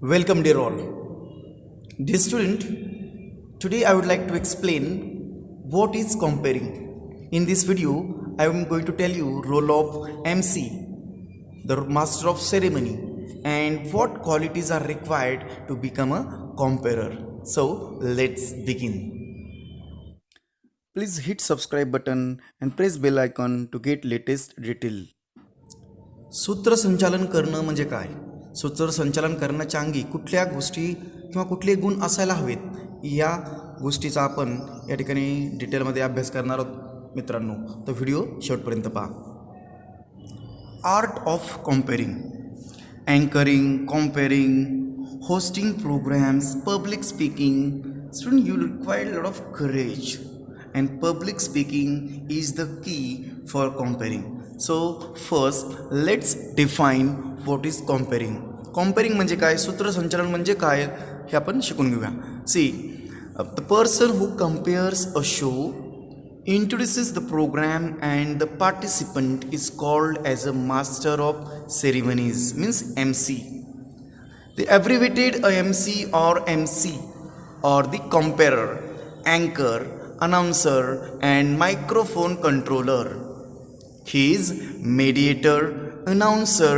Welcome, dear all. Dear student, today I would like to explain what is comparing. In this video, I am going to tell you role of MC, the master of ceremony, and what qualities are required to become a comparer. So let's begin. Please hit subscribe button and press bell icon to get latest detail. सूत्रसंचालन करणं म्हणजे काय? सूत्रसंचालन करण्याच्या अंगी कुठल्या गोष्टी किंवा कुठले गुण असायला हवेत या गोष्टीचा आपण या ठिकाणी डिटेलमध्ये अभ्यास करणार आहोत मित्रांनो. तर व्हिडिओ शेवटपर्यंत पहा. Art of compering, anchoring, compering, hosting programs, public speaking. Student, you require a lot of courage, and public speaking is the key for comparing. So first let's define what is comparing. Comparing म्हणजे काय, सूत्रसंचालन म्हणजे काय हे आपण शिकून घेऊया. See, the person who compares a show introduces the program and the participant is called as a master of ceremonies, means MC. The abbreviated MC or MC or the comparer, anchor, announcer and microphone controller. He is mediator, announcer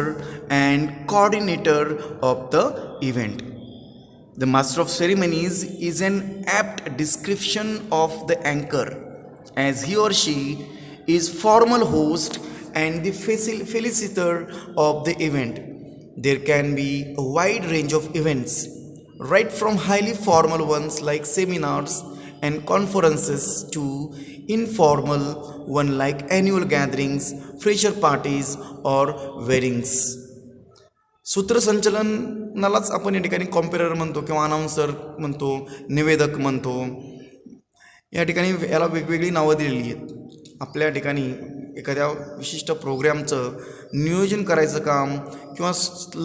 and coordinator of the event. The master of ceremonies is an apt description of the anchor, as he or she is formal host and the felicitator of the event. There can be a wide range of events, right from highly formal ones like seminars and conferences to informal one like annual gatherings, fresher parties or weddings. सूत्रसंचलनालाच आपण या ठिकाणी कॉम्पेरर म्हणतो किंवा announcer म्हणतो, निवेदक म्हणतो. या ठिकाणी याला वेगवेगळी नावं दिलेली आहेत. आपल्या ठिकाणी एखाद्या विशिष्ट प्रोग्रॅमचं नियोजन करायचं काम किंवा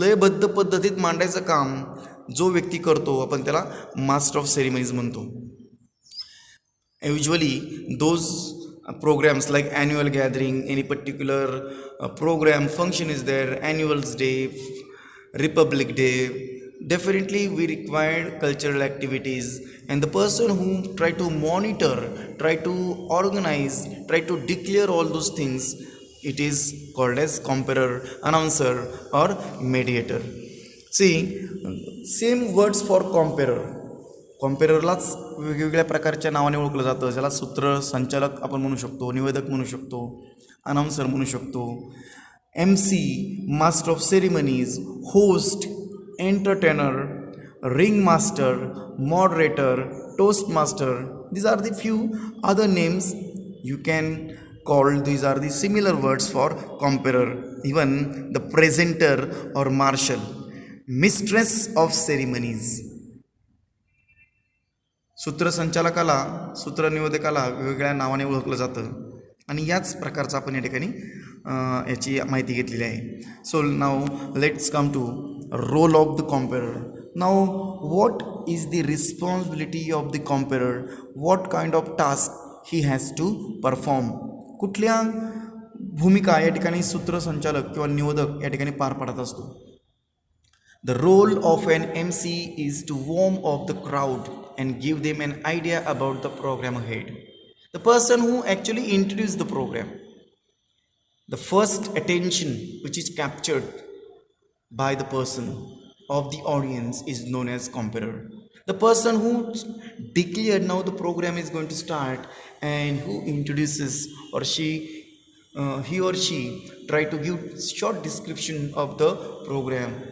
लयबद्ध पद्धतीत मांडायचं काम जो व्यक्ती करतो आपण त्याला मास्टर ऑफ सेरेमनीज म्हणतो. Usually those programs like annual gathering, any particular program function is there, annuals day, republic day, definitely we require cultural activities, and the person who try to monitor, try to organize, try to declare all those things, it is called as comparer, announcer or mediator. See, same words for comparer. कॉम्पेररलाच वेगवेगळ्या प्रकारच्या नावाने ओळखलं जातं. ज्याला सूत्रसंचालक आपण म्हणू शकतो, निवेदक म्हणू शकतो, अनाउन्सर म्हणू शकतो, MC, master of ceremonies, host, entertainer, ring master, moderator, toast master. these are the few other names you can call. These are the similar words for comparer. Even the presenter or marshal, mistress of ceremonies. सूत्रसंचालकाला, सूत्रनिवेदकाला वेगवेगळ्या नावाने ओळखलं जातं आणि याच प्रकारचं आपण या ठिकाणी याची माहिती घेतलेली आहे. So now let's come to role of the comperer. Now what is the responsibility of the comperer, what kind of task he has to perform. कुठल्या भूमिका या ठिकाणी सूत्रसंचालक किंवा निवेदक या ठिकाणी पार पाडत असतो. The role of an MC is to warm up the crowd and give them an idea about the program ahead. The person who actually introduced the program, the first attention which is captured by the person of the audience is known as comparer. The person who declared now the program is going to start and who introduces or he or she try to give short description of the program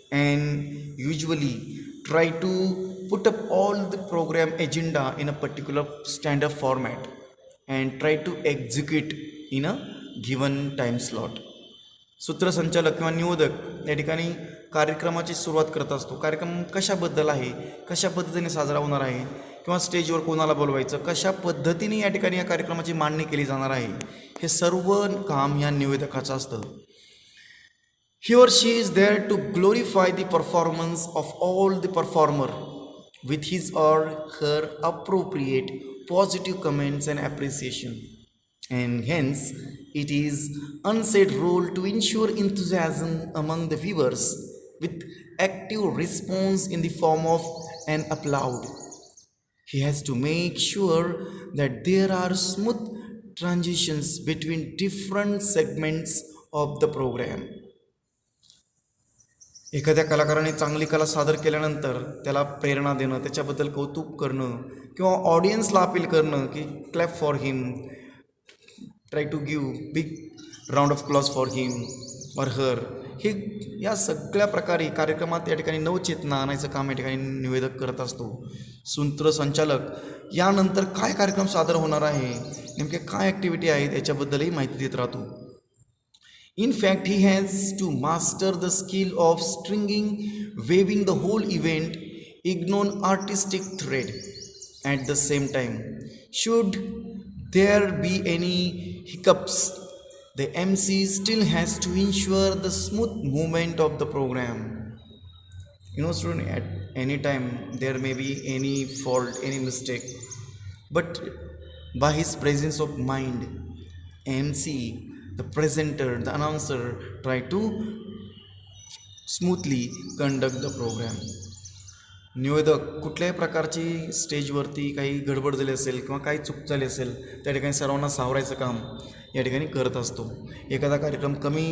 and usually try to put up all the program agenda in a particular standard format and try to execute in a given time slot. सूत्रसंचालक किंवा निवेदक या ठिकाणी कार्यक्रमाची सुरुवात करत असतो. कार्यक्रम कशाबद्दल आहे, कशा पद्धतीने साजरा होणार आहे किंवा स्टेजवर कोणाला बोलवायचं, कशा पद्धतीने या ठिकाणी या कार्यक्रमाची मांडणी केली जाणार आहे, हे सर्व काम या निवेदकाचं असतं. He or she is there to glorify the performance of all the performer with his or her appropriate positive comments and appreciation. And hence, it is unsaid role to ensure enthusiasm among the viewers with active response in the form of an applaud. He has to make sure that there are smooth transitions between different segments of the program. एखाद्या कलाकाराने चांगली कला सादर केल्यानंतर त्याला प्रेरणा देणं, त्याच्याबद्दल कौतुक करणं किंवा ऑडियन्सला अपील करणं की clap for him, try to give big round of claps for him or her, हे या सगळ्या प्रकारे कार्यक्रमात या ठिकाणी नवचेतना आणायचं काम या ठिकाणी निवेदक करत असतो. सूत्रसंचालक यानंतर काय कार्यक्रम सादर होणार आहे, नेमके काय ॲक्टिव्हिटी आहेत याच्याबद्दलही माहिती देत राहतो. In fact, he has to master the skill of stringing, waving the whole event, ignore artistic thread. At the same time, should there be any hiccups, the MC still has to ensure the smooth movement of the program. Student, at any time there may be any fault, any mistake, but by his presence of mind, MC, the presenter, the announcer try to smoothly conduct the program. निवेदक कुठल्याही प्रकारची स्टेजवरती काही गडबड झाली असेल किंवा काही चूक झाली असेल त्या ठिकाणी सर्वांना सावरायचं काम या ठिकाणी करत असतो. एखादा कार्यक्रम कमी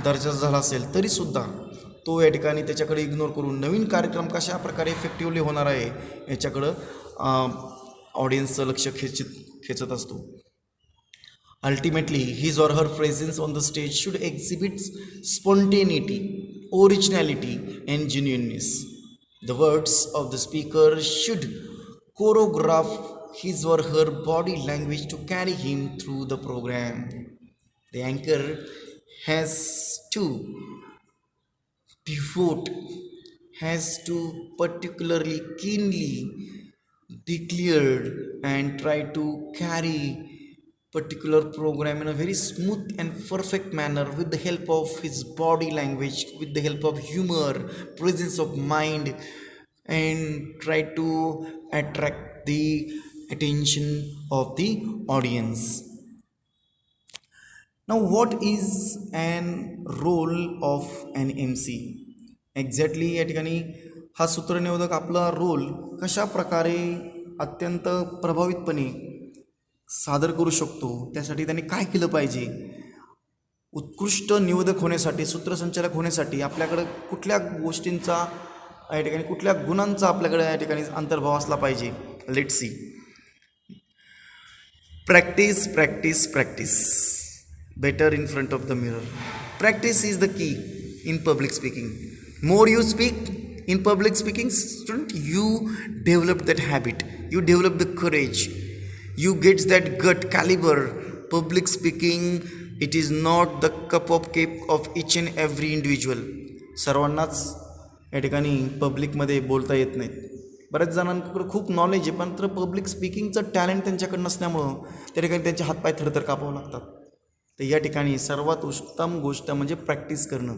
दर्जाचा झाला असेल तरीसुद्धा तो या ठिकाणी त्याच्याकडे इग्नोर करून नवीन कार्यक्रम कशा प्रकारे इफेक्टिव्हली होणार आहे याच्याकडं ऑडियन्सचं लक्ष खेचत असतो. Ultimately, his or her presence on the stage should exhibit spontaneity, originality, and genuineness. The words of the speaker should choreograph his or her body language to carry him through the program. The anchor has to devote, has to particularly keenly declared and try to carry particular program in a very smooth and perfect manner with the help of his body language, with the help of humor, presence of mind, and try to attract the attention of the audience. Now, what is an role of an MC? Exactly या ठिकाणी हा सूत्रनिवेदक आपला role कशा प्रकारे अत्यंत प्रभावितपणे सादर करू शकतो, त्यासाठी त्यांनी काय केलं पाहिजे, उत्कृष्ट निवेदक होण्यासाठी, सूत्रसंचालक होण्यासाठी आपल्याकडं कुठल्या गोष्टींचा या ठिकाणी, कुठल्या गुणांचा आपल्याकडे या ठिकाणी अंतर्भाव असला पाहिजे. Let's see. Practice practice practice better in front of the mirror. Practice is the key in public speaking. More you speak in public speaking, student, you develop that habit, you develop the courage, you get that gut caliber. Public speaking, it is not the cup of cake of each and every individual. सर्वांनाच या ठिकाणी पब्लिकमध्ये बोलता येत नाही. बऱ्याच जणांकडे खूप knowledge आहे, पण तर पब्लिक स्पीकिंगचं टॅलेंट त्यांच्याकडे नसल्यामुळं त्या ठिकाणी त्यांचे हातपाय थरथर कापावं लागतात. तर या ठिकाणी सर्वात उत्तम गोष्ट म्हणजे प्रॅक्टिस करणं.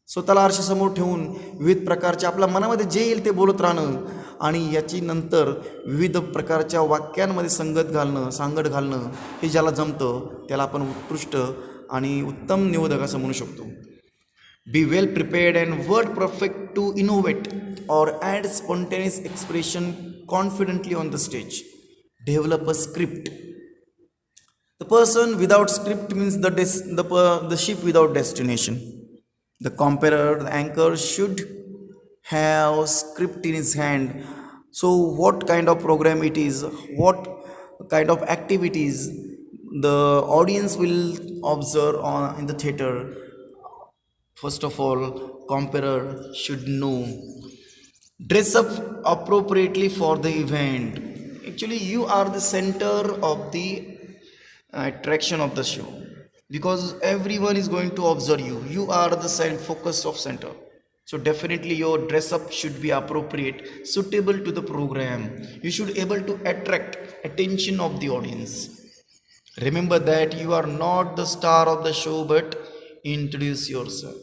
स्वतःला आरशासमोर ठेवून विविध प्रकारच्या आपल्या मनामध्ये जे येईल ते बोलत राहणं आणि याची नंतर विविध प्रकारच्या वाक्यांमध्ये सांगड घालणं हे ज्याला जमतं त्याला आपण उत्कृष्ट आणि उत्तम निवेदक असं म्हणू शकतो. Be well prepared and word perfect to innovate or add spontaneous expression confidently on the stage. Develop a script. The person without script means the ship without destination. The comparer, the anchor should have script in his hand. So what kind of program it is, what kind of activities the audience will observe in the theater. First of all, comparer should know. Dress up appropriately for the event. Actually, you are the center of the attraction of the show, because everyone is going to observe you. You are the focus of center. So definitely your dress up should be appropriate, suitable to the program. You should able to attract attention of the audience. Remember that you are not the star of the show, but introduce yourself.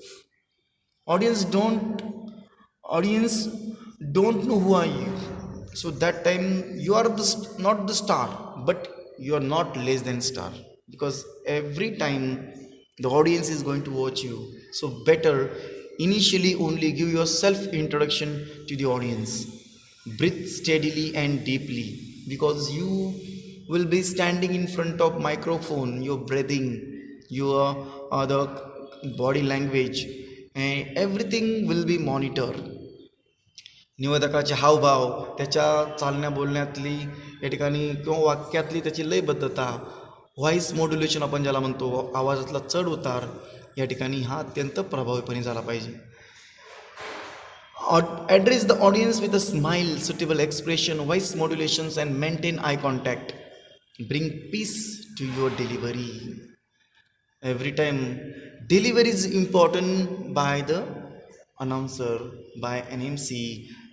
Audience don't know who are you. So that time you are not the star, but you are not less than star, because every time the audience is going to watch you. So better Initially, only give your self introduction to the audience. Breathe steadily and deeply because you will be standing in front of microphone. Your breathing, your other body language, and everything will be monitored. निवेदकाचे हावभाव, त्याच्या चालण्या बोलण्यातली या ठिकाणी किंवा वाक्यातली त्याची लयबद्धता, voice modulation आपण ज्याला म्हणतो, आवाजातला चढ उतार या ठिकाणी हा अत्यंत प्रभावीपणे झाला पाहिजे. Address the audience with a smile, suitable expression, voice modulations, and maintain eye contact. Bring peace to your delivery. Every time, delivery is important by the announcer, by an MC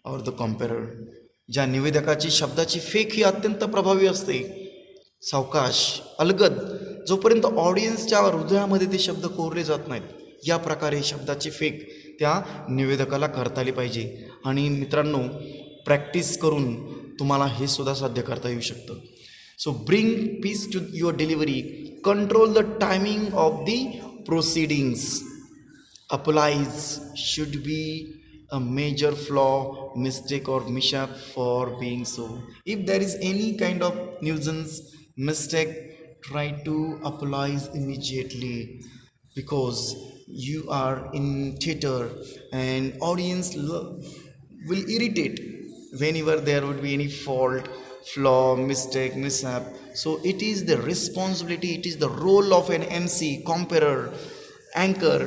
or the comparer. ज्या निवेदकाची शब्दाची fake ही अत्यंत प्रभावी असते. सावकाश, अलगद, जोपर्यंत ऑडियन्सच्या हृदयामध्ये ते शब्द कोरले जात नाहीत, या प्रकारे शब्दाची फेक त्या निवेदकाला करता आली पाहिजे. आणि मित्रांनो, प्रॅक्टिस करून तुम्हाला हे सुद्धा साध्य करता येऊ शकतं. So bring peace to your delivery. Control the timing of the proceedings. Applies should be a major flaw, mistake or mishap for being so. If there is any kind of nuisance, mistake, try to apologize immediately because you are in theater and audience will irritate whenever there would be any fault, flaw, mistake, mishap. So it is the responsibility, it is the role of an MC, comparer, anchor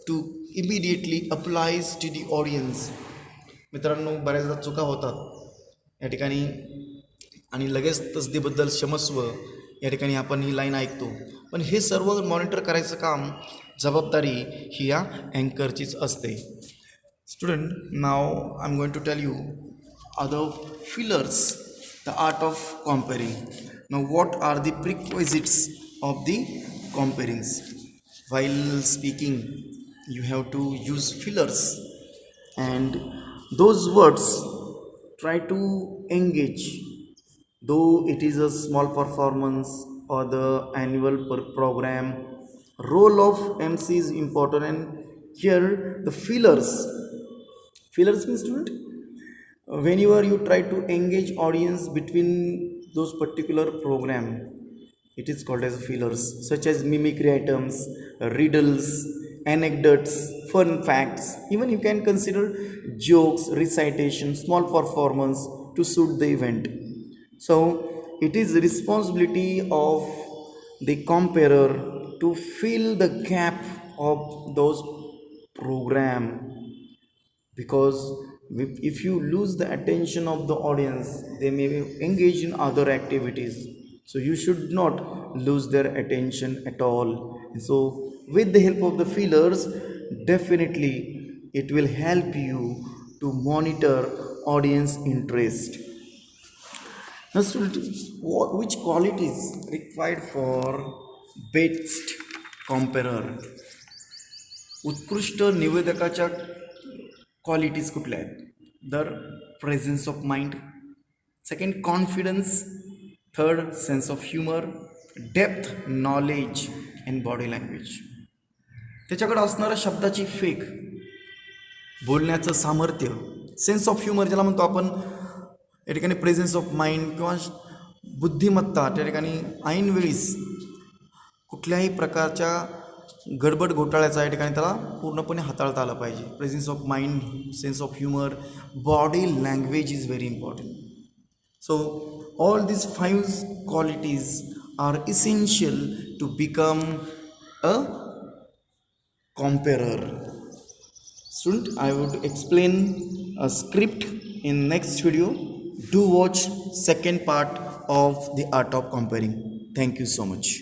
to immediately applies to the audience. मित्रांनो, बऱ्याचदा चुका होतात या ठिकाणी आणि लगेच तसदीबद्दल क्षमस्व या ठिकाणी आपण ही लाईन ऐकतो, पण हे सर्व मॉनिटर करायचं काम, जबाबदारी ही या अँकरचीच असते. Student, now I am going to tell you other fillers, the art of compering. Now what are the prerequisites of the comperings? While speaking, you have to use fillers, and those words try to engage, though it is a small performance or the annual program. Role of MC is important, and here the fillers means, student, whenever you try to engage audience between those particular program, it is called as fillers, such as mimicry items, riddles, anecdotes, fun facts. Even you can consider jokes, recitation, small performance to suit the event. So it is the responsibility of the comparer to fill the gap of those program, because if you lose the attention of the audience, they may engage in other activities. So you should not lose their attention at all. And so with the help of the fillers, definitely it will help you to monitor audience interest. Now student, which qualities required for best comparer? उत्कृष्ट निवेदकाच्या qualities कुठल्या आहेत? तर presence of mind, second confidence, third sense of humour, depth, knowledge and body language. त्याच्याकडे असणाऱ्या शब्दाची fake, बोलण्याचं सामर्थ्य, sense of humour ज्याला म्हणतो आपण, या ठिकाणी प्रेझेन्स ऑफ माइंड किंवा बुद्धिमत्ता, त्या ठिकाणी ऐनवेळीस कुठल्याही प्रकारच्या गडबड घोटाळ्याचा या ठिकाणी त्याला पूर्णपणे हाताळता आलं पाहिजे. Presence of mind, sense of humour, body language is very important. So all these 5 qualities are essential to become a comparer. Student, I would explain a script in next video. Do watch second part of the art of comparing. Thank you so much.